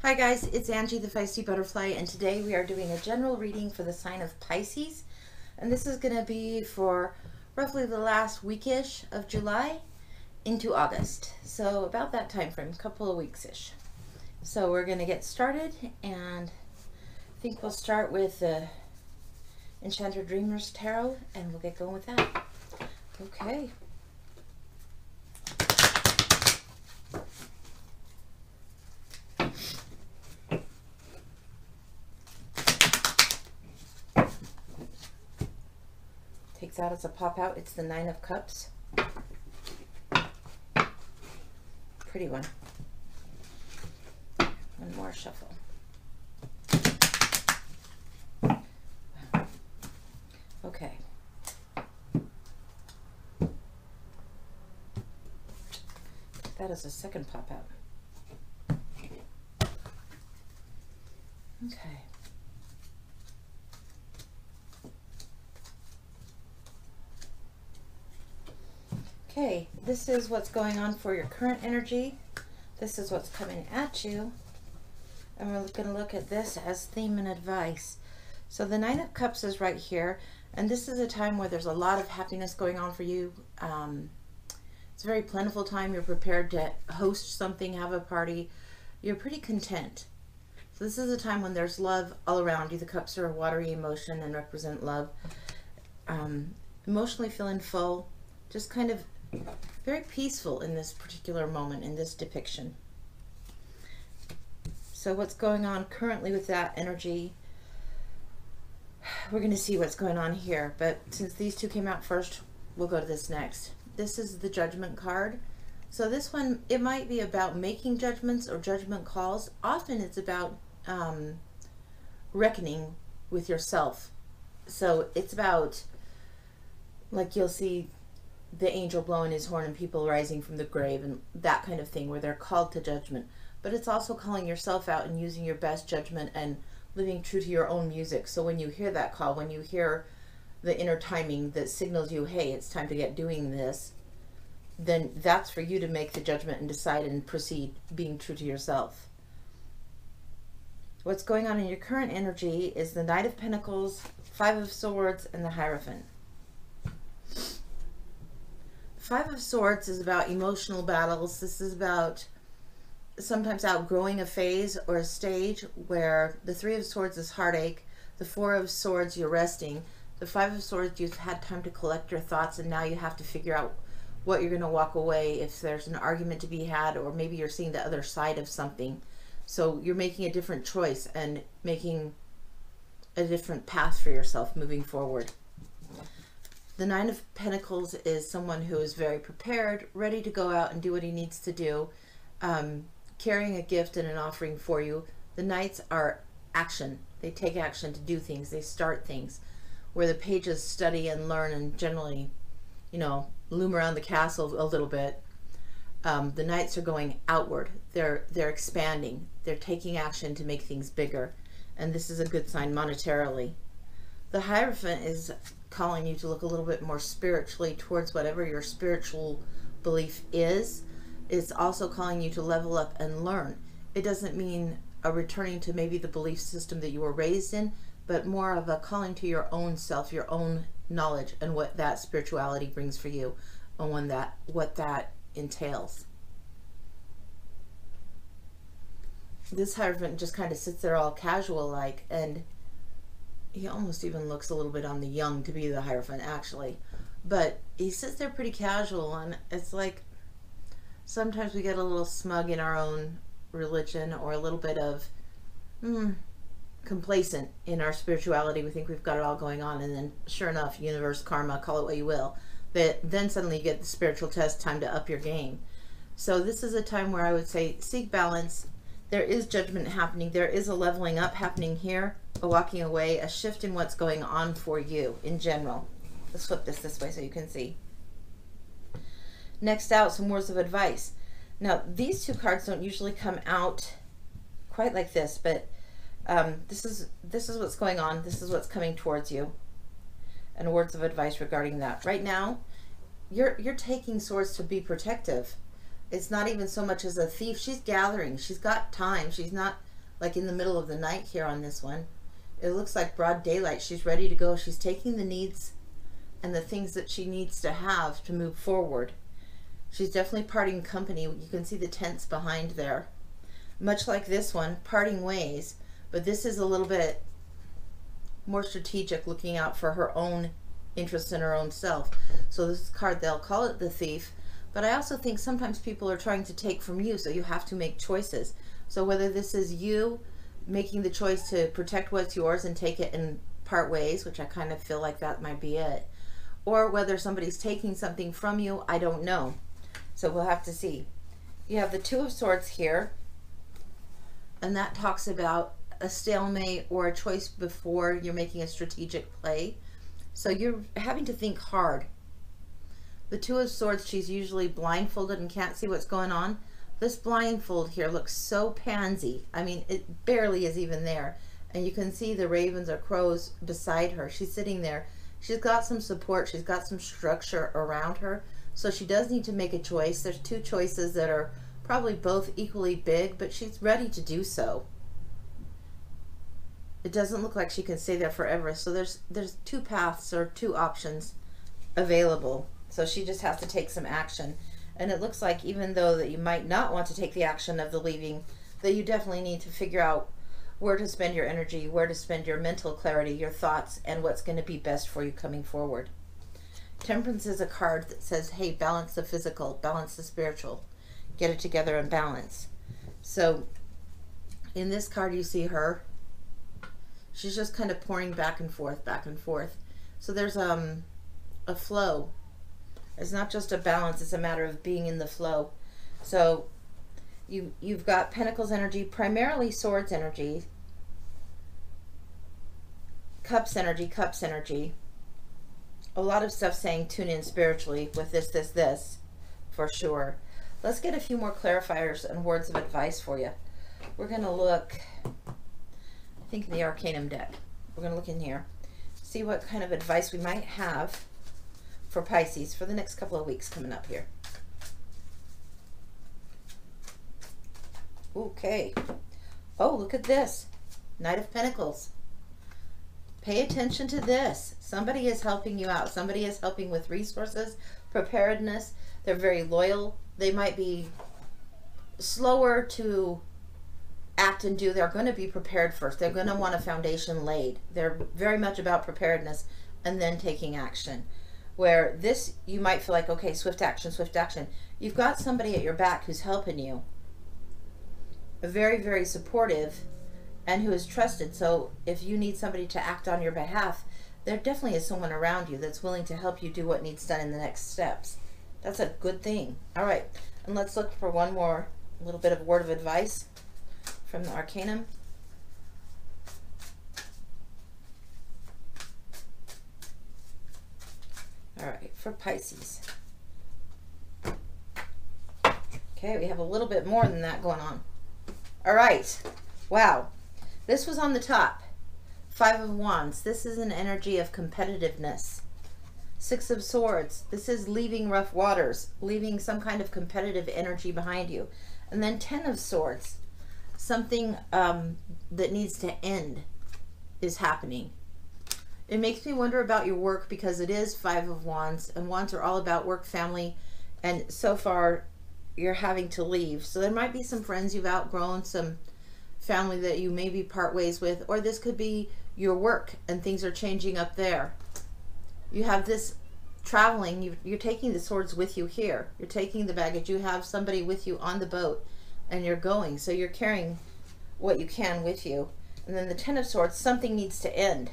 Hi guys, it's Angie the Feisty Butterfly, and today we are doing a general reading for the sign of Pisces, and this is going to be for roughly the last weekish of July into August, so about that time frame, a couple of weeks-ish. So we're going to get started, and I think we'll start with the Enchanted Dreamers Tarot, and we'll get going with that. Okay. Takes out as a pop out. It's the Nine of Cups. Pretty one. One more shuffle. Okay. That is a second pop out. Okay. Okay, this is what's going on for your current energy. This is what's coming at you. And we're going to look at this as theme and advice. So the Nine of Cups is right here. And this is a time where there's a lot of happiness going on for you. It's a very plentiful time. You're prepared to host something, have a party. You're pretty content. So this is a time when there's love all around you. The cups are a watery emotion and represent love. Emotionally feeling full. Just kind of very peaceful in this particular moment, in this depiction. So what's going on currently with that energy? We're going to see what's going on here, but since these two came out first, we'll go to this next. This is the Judgment card. So this one, it might be about making judgments or judgment calls. Often it's about reckoning with yourself. So it's about, like, you'll see the angel blowing his horn and people rising from the grave and that kind of thing, where they're called to judgment. But it's also calling yourself out and using your best judgment and living true to your own music. So when you hear that call, when you hear the inner timing that signals you, hey, it's time to get doing this, then that's for you to make the judgment and decide and proceed being true to yourself. What's going on in your current energy is the Knight of Pentacles, Five of Swords, and the Hierophant. Five of Swords is about emotional battles. This is about sometimes outgrowing a phase or a stage, where the Three of Swords is heartache. The Four of Swords, you're resting. The Five of Swords, you've had time to collect your thoughts, and now you have to figure out what you're going to walk away if there's an argument to be had, or maybe you're seeing the other side of something. So you're making a different choice and making a different path for yourself moving forward. The Nine of Pentacles is someone who is very prepared, ready to go out and do what he needs to do, carrying a gift and an offering for you. The Knights are action. They take action to do things. They start things. Where the pages study and learn and generally, you know, loom around the castle a little bit. The Knights are going outward. They're expanding. They're taking action to make things bigger. And this is a good sign monetarily. The Hierophant is calling you to look a little bit more spiritually towards whatever your spiritual belief is. It's also calling you to level up and learn. It doesn't mean a returning to maybe the belief system that you were raised in, but more of a calling to your own self, your own knowledge, and what that spirituality brings for you, and what that entails. This Hierophant just kind of sits there all casual like, and he almost even looks a little bit on the young to be the Hierophant actually, but he sits there pretty casual, and it's like sometimes we get a little smug in our own religion, or a little bit of complacent in our spirituality. We think we've got it all going on, and then sure enough, universe, karma, call it what you will, but then suddenly you get the spiritual test, time to up your game. So this is a time where I would say seek balance. There is judgment happening. There is a leveling up happening here, a walking away, a shift in what's going on for you in general. Let's flip this way so you can see. Next out, some words of advice. Now, these two cards don't usually come out quite like this, but this is what's going on. This is what's coming towards you, and words of advice regarding that. Right now, you're taking swords to be protective. it's not even so much as a thief. She's gathering. She's got time. She's not like in the middle of the night here on this one. It looks like broad daylight. She's ready to go. She's taking the needs and the things that she needs to have to move forward. She's definitely parting company. You can see the tents behind there. Much like this one, parting ways, but this is a little bit more strategic, looking out for her own interests in her own self. So this card, they'll call it the Thief, but I also think sometimes people are trying to take from you, so you have to make choices. So whether this is you making the choice to protect what's yours and take it and part ways, which I kind of feel like that might be it, or whether somebody's taking something from you, I don't know. So we'll have to see. You have the Two of Swords here, and that talks about a stalemate or a choice before you're making a strategic play. So you're having to think hard. The Two of Swords, she's usually blindfolded and can't see what's going on. This blindfold here looks so pansy. I mean, it barely is even there. And you can see the ravens or crows beside her. She's sitting there. She's got some support. She's got some structure around her. So she does need to make a choice. There's two choices that are probably both equally big, but she's ready to do so. It doesn't look like she can stay there forever. So there's two paths or two options available. So she just has to take some action. And it looks like even though that you might not want to take the action of the leaving, that you definitely need to figure out where to spend your energy, where to spend your mental clarity, your thoughts, and what's going to be best for you coming forward. Temperance is a card that says, hey, balance the physical, balance the spiritual, get it together and balance. So in this card you see her. She's just kind of pouring back and forth, back and forth. So there's a flow. It's not just a balance, it's a matter of being in the flow. So you've got Pentacles energy, primarily Swords energy, Cups energy, Cups energy. A lot of stuff saying tune in spiritually with this, for sure. Let's get a few more clarifiers and words of advice for you. We're going to look, I think, in the Arcanum deck. We're going to look in here, see what kind of advice we might have for Pisces for the next couple of weeks coming up here. Okay. Oh, look at this. Knight of Pentacles. Pay attention to this. Somebody is helping you out. Somebody is helping with resources, preparedness. They're very loyal. They might be slower to act and do. They're going to be prepared first. They're going to want a foundation laid. They're very much about preparedness and then taking action. Where this, you might feel like, okay, swift action, swift action. You've got somebody at your back who's helping you. Very, very supportive and who is trusted. So if you need somebody to act on your behalf, there definitely is someone around you that's willing to help you do what needs done in the next steps. That's a good thing. All right, and let's look for one more little bit of word of advice from the Arcanum. All right, for Pisces. Okay, we have a little bit more than that going on. All right, wow. This was on the top. Five of Wands. This is an energy of competitiveness. Six of Swords. This is leaving rough waters, leaving some kind of competitive energy behind you. And then Ten of Swords. Something that needs to end is happening. It makes me wonder about your work because it is Five of Wands, and Wands are all about work, family, and so far you're having to leave. So there might be some friends you've outgrown, some family that you maybe part ways with, or this could be your work and things are changing up there. You have this traveling, you're taking the swords with you here. You're taking the baggage. You have somebody with you on the boat and you're going. So you're carrying what you can with you. And then the Ten of Swords, something needs to end.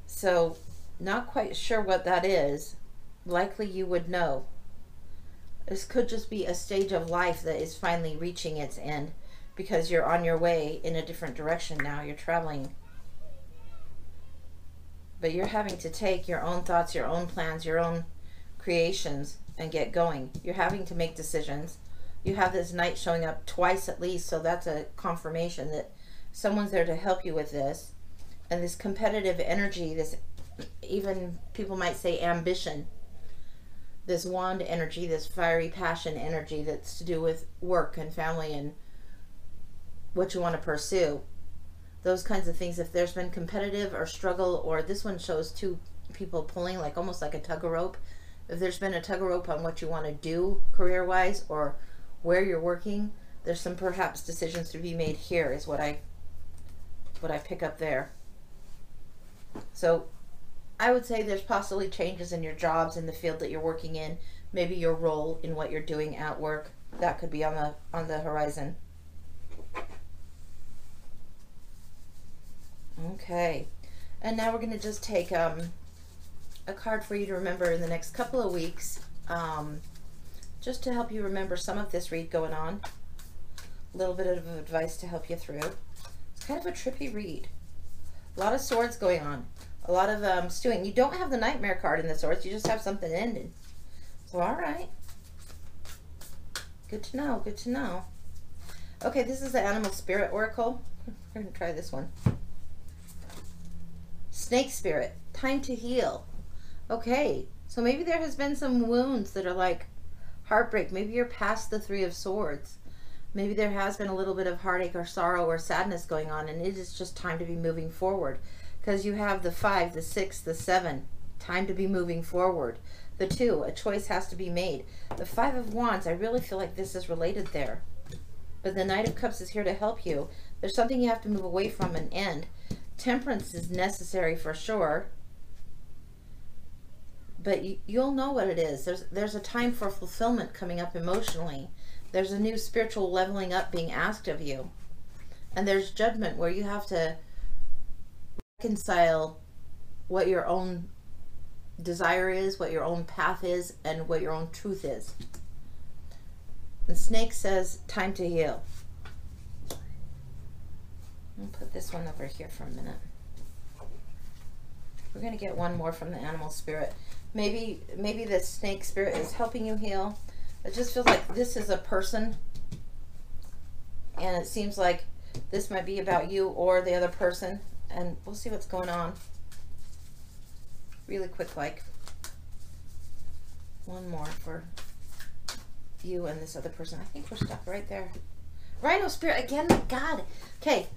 So not quite sure what that is. Likely you would know. This could just be a stage of life that is finally reaching its end because you're on your way in a different direction now. You're traveling. But you're having to take your own thoughts, your own plans, your own creations and get going. You're having to make decisions. You have this Knight showing up twice at least, so that's a confirmation that someone's there to help you with this. And this competitive energy, this, even people might say ambition. this wand energy, this fiery passion energy that's to do with work and family and what you want to pursue. Those kinds of things. If there's been competitive or struggle, or this one shows two people pulling, like almost like a tug of rope. If there's been a tug of rope on what you want to do career-wise or where you're working, there's some perhaps decisions to be made here is what I pick up there. So I would say there's possibly changes in your jobs, in the field that you're working in, maybe your role in what you're doing at work. That could be on the horizon. Okay, and now we're going to just take a card for you to remember in the next couple of weeks, just to help you remember some of this read going on. A little bit of advice to help you through. It's kind of a trippy read. A lot of swords going on. A lot of stewing. You don't have the Nightmare card in the swords. You just have something ended. So, all right. Good to know. Good to know. Okay, this is the Animal Spirit Oracle. We're going to try this one. Snake Spirit. Time to heal. Okay. So maybe there has been some wounds that are like heartbreak. Maybe you're past the Three of Swords. Maybe there has been a little bit of heartache or sorrow or sadness going on, and it is just time to be moving forward. Because you have the 5, the 6, the 7. Time to be moving forward. The 2, a choice has to be made. The 5 of Wands, I really feel like this is related there. But the Knight of Cups is here to help you. There's something you have to move away from and end. Temperance is necessary for sure. But you'll know what it is. There's a time for fulfillment coming up emotionally. There's a new spiritual leveling up being asked of you. And there's judgment where you have to reconcile what your own desire is, what your own path is, and what your own truth is. The Snake says, time to heal. I'll put this one over here for a minute. We're going to get one more from the Animal Spirit. Maybe the Snake Spirit is helping you heal. It just feels like this is a person, and it seems like this might be about you or the other person, and we'll see what's going on. Really quick, like one more for you and this other person. I think we're stuck right there. Rhino Spirit again, my God. Okay,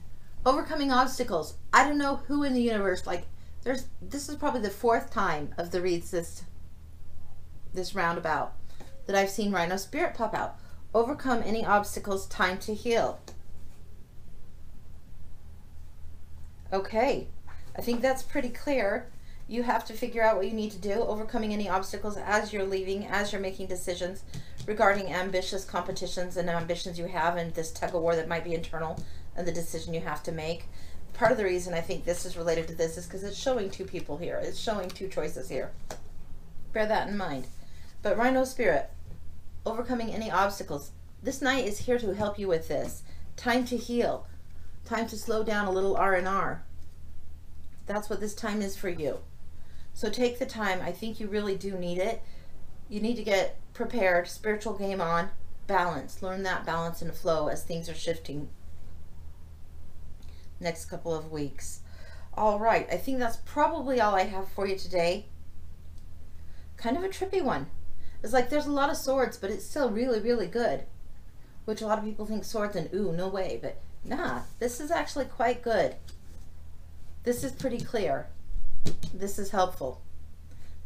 overcoming obstacles. I don't know who in the universe, like this is probably the 4th time of the reads this roundabout that I've seen Rhino Spirit pop out. Overcome any obstacles, time to heal. Okay, I think that's pretty clear. You have to figure out what you need to do, overcoming any obstacles as you're leaving, as you're making decisions regarding ambitious competitions and ambitions you have, and this tug of war that might be internal, and the decision you have to make. Part of the reason I think this is related to this is because it's showing 2 people here. It's showing 2 choices here. Bear that in mind. But Rhino Spirit, overcoming any obstacles. This Knight is here to help you with this. Time to heal. Time to slow down a little R&R. That's what this time is for you. So take the time. I think you really do need it. You need to get prepared, spiritual game on, balance. Learn that balance and flow as things are shifting next couple of weeks. All right, I think that's probably all I have for you today. Kind of a trippy one. It's like there's a lot of swords, but it's still really, really good. Which a lot of people think swords and ooh, no way. But nah, this is actually quite good. This is pretty clear. This is helpful.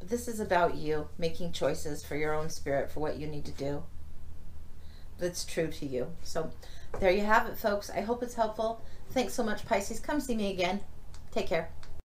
But this is about you making choices for your own spirit, for what you need to do that's true to you. So there you have it, folks. I hope it's helpful. Thanks so much, Pisces. Come see me again. Take care.